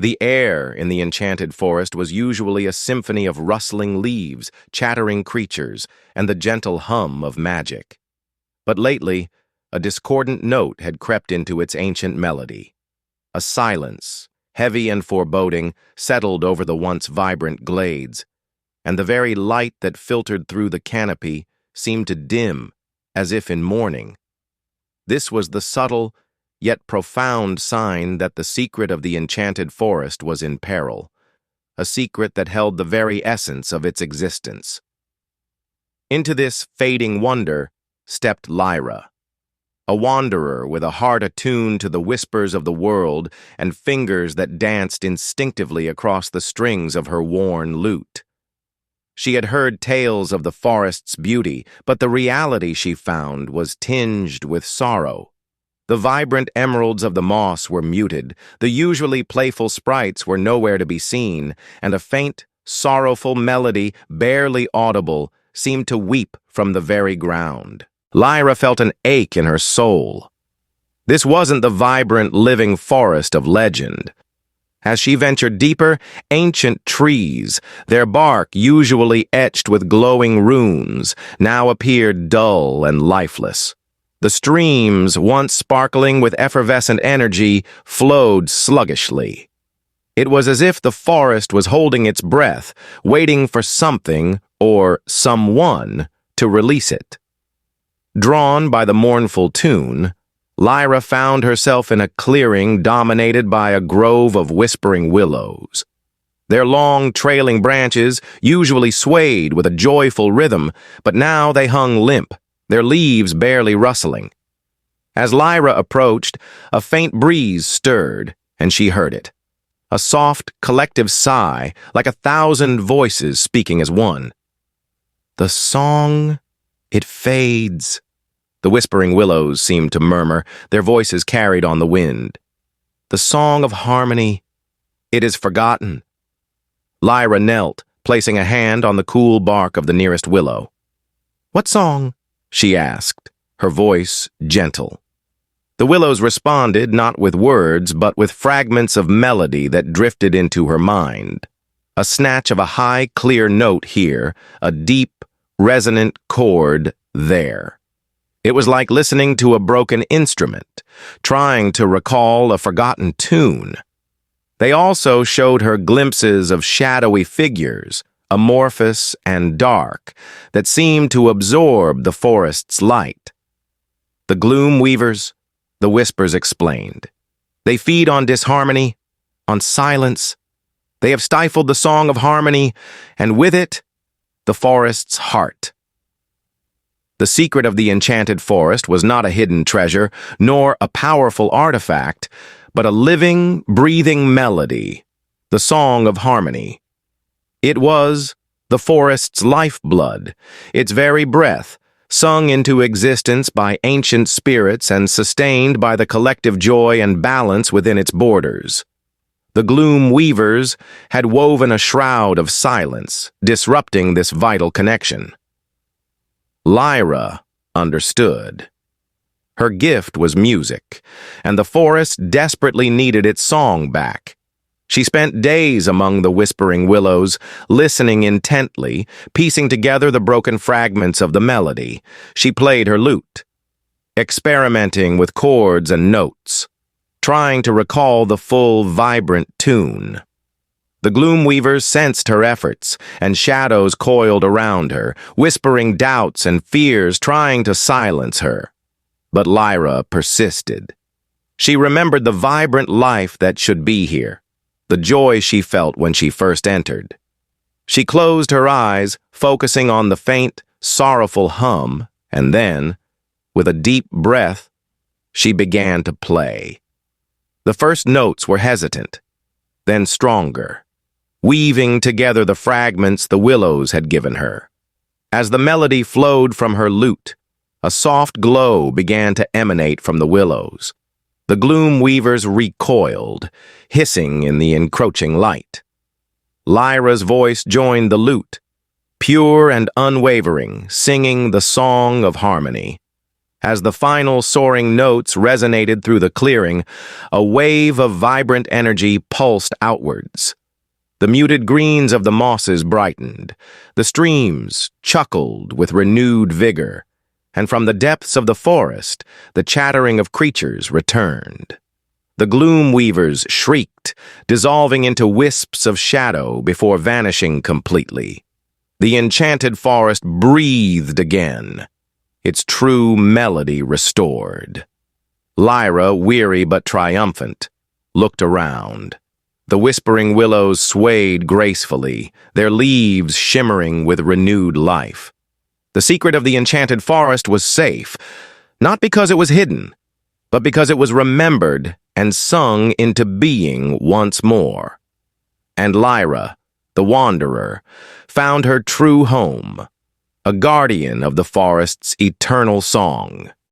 The air in the enchanted forest was usually a symphony of rustling leaves, chattering creatures, and the gentle hum of magic. But lately, a discordant note had crept into its ancient melody. A silence, heavy and foreboding, settled over the once vibrant glades, and the very light that filtered through the canopy seemed to dim, as if in mourning. This was the subtle, yet profound sign that the secret of the enchanted forest was in peril, a secret that held the very essence of its existence. Into this fading wonder stepped Lyra, a wanderer with a heart attuned to the whispers of the world and fingers that danced instinctively across the strings of her worn lute. She had heard tales of the forest's beauty, but the reality she found was tinged with sorrow. The vibrant emeralds of the moss were muted, the usually playful sprites were nowhere to be seen, and a faint, sorrowful melody, barely audible, seemed to weep from the very ground. Lyra felt an ache in her soul. This wasn't the vibrant, living forest of legend. As she ventured deeper, ancient trees, their bark usually etched with glowing runes, now appeared dull and lifeless. The streams, once sparkling with effervescent energy, flowed sluggishly. It was as if the forest was holding its breath, waiting for something or someone to release it. Drawn by the mournful tune, Lyra found herself in a clearing dominated by a grove of whispering willows. Their long, trailing branches usually swayed with a joyful rhythm, but now they hung limp, their leaves barely rustling. As Lyra approached, a faint breeze stirred, and she heard it. A soft, collective sigh, like 1,000 voices speaking as one. "The song, it fades," the whispering willows seemed to murmur, their voices carried on the wind. "The song of harmony, it is forgotten." Lyra knelt, placing a hand on the cool bark of the nearest willow. "What song?" she asked, her voice gentle. The willows responded not with words, but with fragments of melody that drifted into her mind. A snatch of a high, clear note here, a deep, resonant chord there. It was like listening to a broken instrument, trying to recall a forgotten tune. They also showed her glimpses of shadowy figures, amorphous and dark, that seemed to absorb the forest's light. "The gloom weavers," the whispers explained. "They feed on disharmony, on silence. They have stifled the song of harmony, and with it, the forest's heart." The secret of the enchanted forest was not a hidden treasure, nor a powerful artifact, but a living, breathing melody, the song of harmony. It was the forest's lifeblood, its very breath, sung into existence by ancient spirits and sustained by the collective joy and balance within its borders. The gloom weavers had woven a shroud of silence, disrupting this vital connection. Lyra understood. Her gift was music, and the forest desperately needed its song back. She spent days among the whispering willows, listening intently, piecing together the broken fragments of the melody. She played her lute, experimenting with chords and notes, trying to recall the full, vibrant tune. The gloom weavers sensed her efforts, and shadows coiled around her, whispering doubts and fears, trying to silence her. But Lyra persisted. She remembered the vibrant life that should be here, the joy she felt when she first entered. She closed her eyes, focusing on the faint, sorrowful hum, and then, with a deep breath, she began to play. The first notes were hesitant, then stronger, weaving together the fragments the willows had given her. As the melody flowed from her lute, a soft glow began to emanate from the willows. The gloom weavers recoiled, hissing in the encroaching light. Lyra's voice joined the lute, pure and unwavering, singing the song of harmony. As the final soaring notes resonated through the clearing, a wave of vibrant energy pulsed outwards. The muted greens of the mosses brightened, the streams chuckled with renewed vigor, and from the depths of the forest, the chattering of creatures returned. The gloom weavers shrieked, dissolving into wisps of shadow before vanishing completely. The enchanted forest breathed again, its true melody restored. Lyra, weary but triumphant, looked around. The whispering willows swayed gracefully, their leaves shimmering with renewed life. The secret of the enchanted forest was safe, not because it was hidden, but because it was remembered and sung into being once more. And Lyra, the wanderer, found her true home, a guardian of the forest's eternal song.